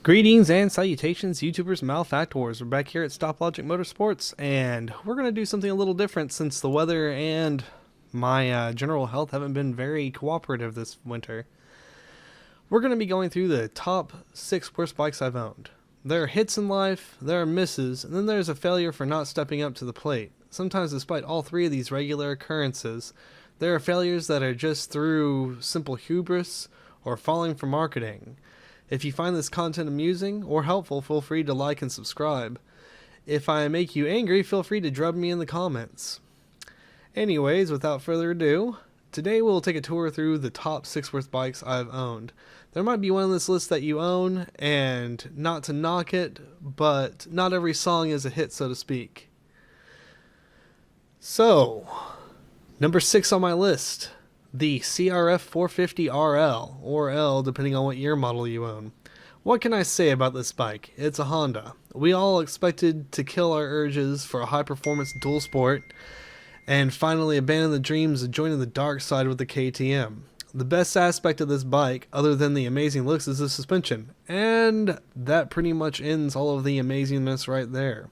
Greetings and salutations, YouTubers and malefactors. We're back here at Stop Logic Motorsports, and we're going to do something a little different since the weather and my general health haven't been very cooperative this winter. We're going to be going through the top 6 worst bikes I've owned. There are hits in life, there are misses, and then there's a failure for not stepping up to the plate. Sometimes despite all 3 of these regular occurrences, there are failures that are just through simple hubris or falling for marketing. If you find this content amusing or helpful, feel free to like and subscribe. If I make you angry, feel free to drub me in the comments. Anyways, without further ado, today we'll take a tour through the top 6 worst bikes I've owned. There might be one on this list that you own, and not to knock it, but not every song is a hit, so to speak. So, number 6 on my list. The CRF450 RL, or L depending on what year model you own. What can I say about this bike? It's a Honda. We all expected to kill our urges for a high-performance dual sport, and finally abandon the dreams of joining the dark side with the KTM. The best aspect of this bike, other than the amazing looks, is the suspension, and that pretty much ends all of the amazingness right there.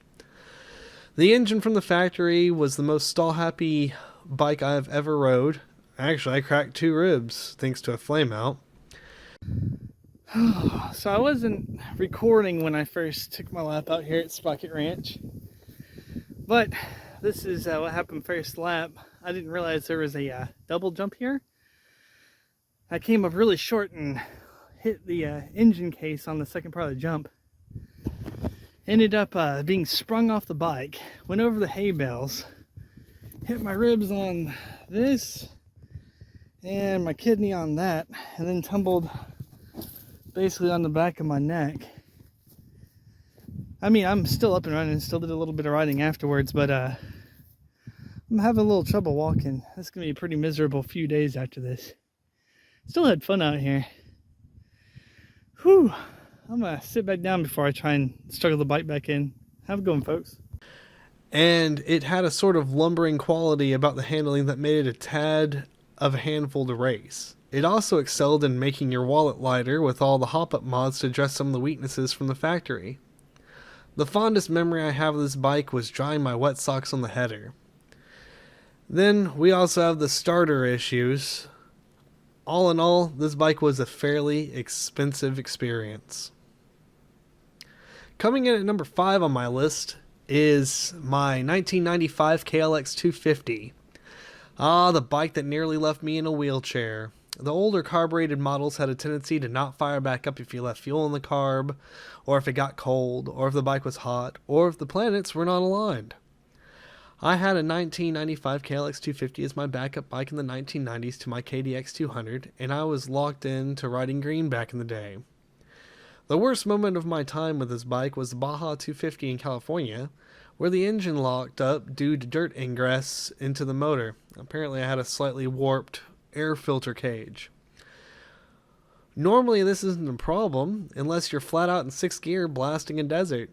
The engine from the factory was the most stall-happy bike I've ever rode. Actually, I cracked 2 ribs thanks to a flame out. So I wasn't recording when I first took my lap out here at Sprocket Ranch, but this is what happened first lap. I didn't realize there was a double jump here. I came up really short and hit the engine case on the second part of the jump. Ended up being sprung off the bike, went over the hay bales, hit my ribs on this and my kidney on that, and then tumbled basically on the back of my neck. I mean, I'm still up and running, still did a little bit of riding afterwards, but I'm having a little trouble walking. It's gonna be a pretty miserable few days after this. Still had fun out here. Whew. I'm gonna sit back down before I try and struggle the bike back in. Have a good one, folks. And it had a sort of lumbering quality about the handling that made it a tad of a handful to race. It also excelled in making your wallet lighter with all the hop-up mods to address some of the weaknesses from the factory. The fondest memory I have of this bike was drying my wet socks on the header. Then we also have the starter issues. All in all, this bike was a fairly expensive experience. Coming in at number 5 on my list is my 1995 KLX 250. The bike that nearly left me in a wheelchair. The older carbureted models had a tendency to not fire back up if you left fuel in the carb, or if it got cold, or if the bike was hot, or if the planets were not aligned. I had a 1995 KLX 250 as my backup bike in the 1990s to my KDX 200, and I was locked in to riding green back in the day. The worst moment of my time with this bike was the Baja 250 in California, where the engine locked up due to dirt ingress into the motor. Apparently I had a slightly warped air filter cage. Normally this isn't a problem unless you're flat out in 6th gear blasting a desert.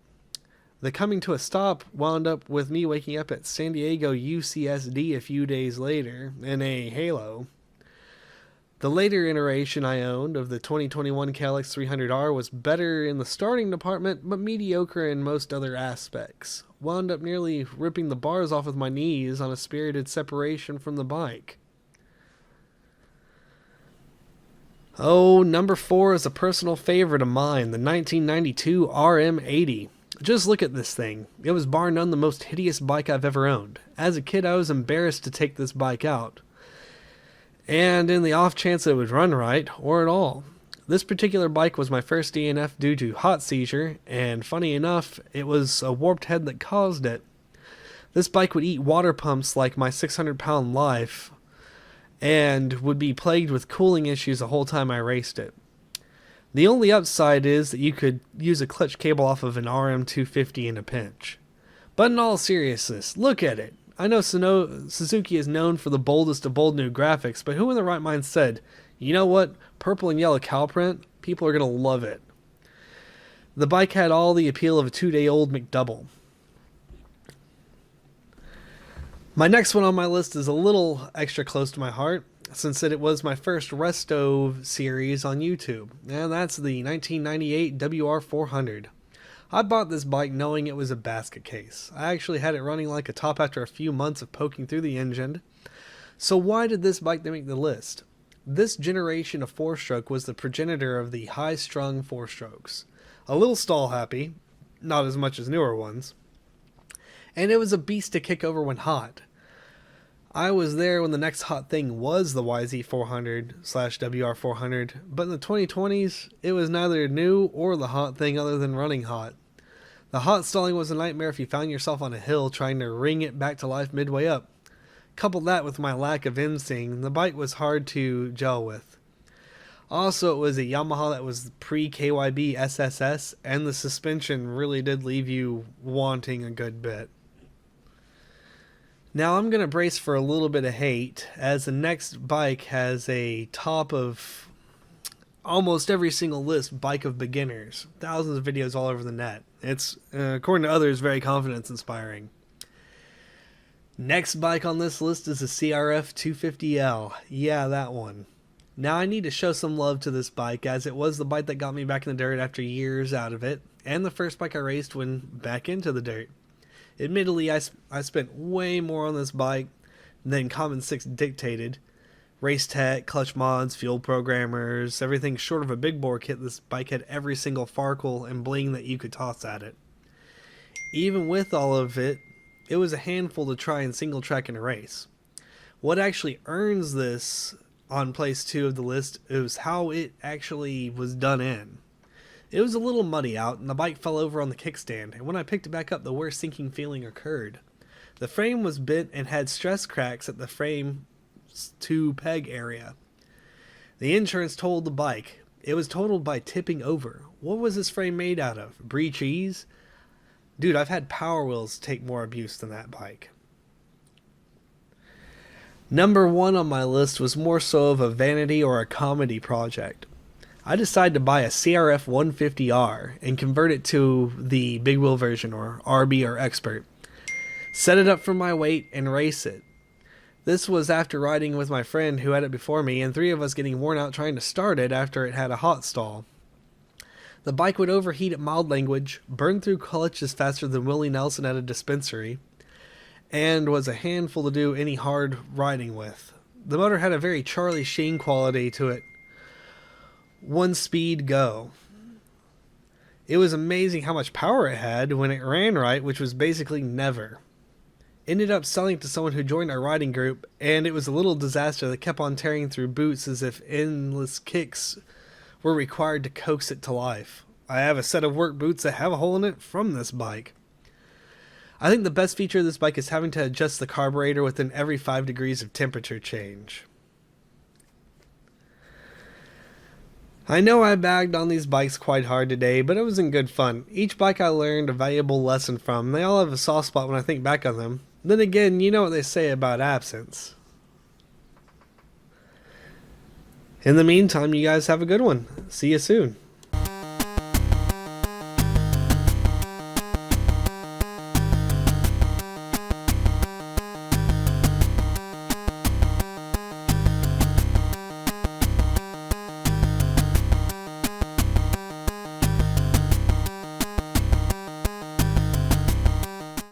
The coming to a stop wound up with me waking up at San Diego UCSD a few days later in a Halo. The later iteration I owned of the 2021 KLX 300R was better in the starting department, but mediocre in most other aspects. Wound up nearly ripping the bars off with my knees on a spirited separation from the bike. Oh, number 4 is a personal favorite of mine, the 1992 RM80. Just look at this thing. It was bar none the most hideous bike I've ever owned. As a kid, I was embarrassed to take this bike out, and in the off chance it would run right, or at all. This particular bike was my first DNF due to hot seizure, and funny enough, it was a warped head that caused it. This bike would eat water pumps like my 600-pound life, and would be plagued with cooling issues the whole time I raced it. The only upside is that you could use a clutch cable off of an RM250 in a pinch. But in all seriousness, look at it. I know Suzuki is known for the boldest of bold new graphics, but who in their right mind said, you know what, purple and yellow cow print, people are going to love it. The bike had all the appeal of a 2-day-old McDouble. My next one on my list is a little extra close to my heart. since it was my first resto series on YouTube, and that's the 1998 WR400. I bought this bike knowing it was a basket case. I actually had it running like a top after a few months of poking through the engine. So why did this bike make the list? This generation of four-stroke was the progenitor of the high-strung four-strokes. A little stall-happy, not as much as newer ones. And it was a beast to kick over when hot. I was there when the next hot thing was the YZ400/WR400, but in the 2020s, it was neither new or the hot thing other than running hot. The hot stalling was a nightmare if you found yourself on a hill trying to wring it back to life midway up. Couple that with my lack of instinct, the bike was hard to gel with. Also, it was a Yamaha that was pre-KYB SSS, and the suspension really did leave you wanting a good bit. Now I'm going to brace for a little bit of hate, as the next bike has a top of almost every single list bike of beginners. Thousands of videos all over the net. It's, according to others, very confidence inspiring. Next bike on this list is the CRF450 RL. Yeah, that one. Now I need to show some love to this bike, as it was the bike that got me back in the dirt after years out of it, and the first bike I raced when back into the dirt. Admittedly, I spent way more on this bike than Common 6 dictated. Race tech, clutch mods, fuel programmers, everything short of a big bore kit, this bike had every single farkle and bling that you could toss at it. Even with all of it, it was a handful to try and single track in a race. What actually earns this on place 2 of the list is how it actually was done in. It was a little muddy out, and the bike fell over on the kickstand, and when I picked it back up, the worst sinking feeling occurred. The frame was bent and had stress cracks at the frame to peg area. The insurance totaled the bike. It was totaled by tipping over. What was this frame made out of? Brie cheese? Dude, I've had Power Wheels take more abuse than that bike. Number 1 on my list was more so of a vanity or a comedy project. I decided to buy a CRF450R and convert it to the big wheel version, or RB or Expert. Set it up for my weight and race it. This was after riding with my friend who had it before me, and 3 of us getting worn out trying to start it after it had a hot stall. The bike would overheat at mild language, burn through clutches faster than Willie Nelson at a dispensary, and was a handful to do any hard riding with. The motor had a very Charlie Sheen quality to it. One speed go. It was amazing how much power it had when it ran right, which was basically never. Ended up selling it to someone who joined our riding group, and it was a little disaster that kept on tearing through boots as if endless kicks were required to coax it to life. I have a set of work boots that have a hole in it from this bike. I think the best feature of this bike is having to adjust the carburetor within every 5 degrees of temperature change. I know I bagged on these bikes quite hard today, but it was in good fun. Each bike I learned a valuable lesson from. They all have a soft spot when I think back on them. Then again, you know what they say about absence. In the meantime, you guys have a good one. See you soon.